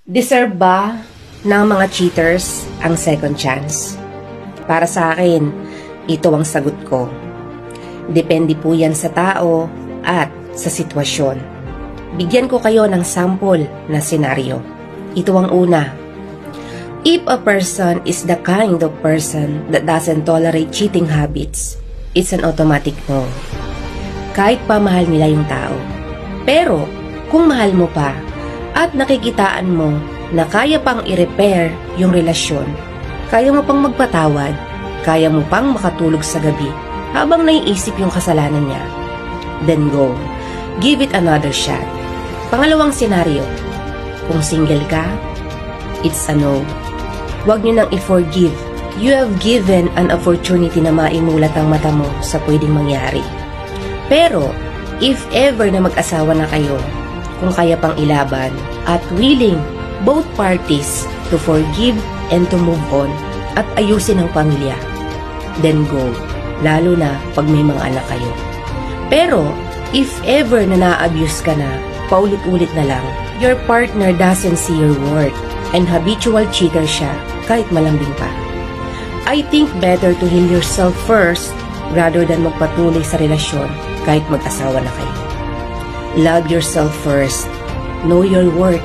Deserve ba ng mga cheaters ang second chance? Para sa akin, ito ang sagot ko. Depende po yan sa tao at sa sitwasyon. Bigyan ko kayo ng sample na senaryo. Ito ang una. If a person is the kind of person that doesn't tolerate cheating habits, it's an automatic no. Kahit pa mahal nila yung tao. Pero, kung mahal mo pa, at nakikitaan mo na kaya pang i-repair yung relasyon, kaya mo pang magpatawad, kaya mo pang makatulog sa gabi habang naiisip yung kasalanan niya, then go. Give it another shot. Pangalawang senaryo, kung single ka, it's a no. Huwag niyo nang i-forgive. You have given an opportunity na maimulat ang mata mo sa pwedeng mangyari. Pero, if ever na mag-asawa na kayo, kung kaya pang ilaban at willing both parties to forgive and to move on at ayusin ang pamilya, then go, lalo na pag may mga anak kayo. Pero if ever na na-abuse ka na, paulit-ulit na lang, your partner doesn't see your worth and habitual cheater siya kahit malambing pa, I think better to heal yourself first rather than magpatuloy sa relasyon kahit mag-asawa na kayo. Love yourself first. Know your worth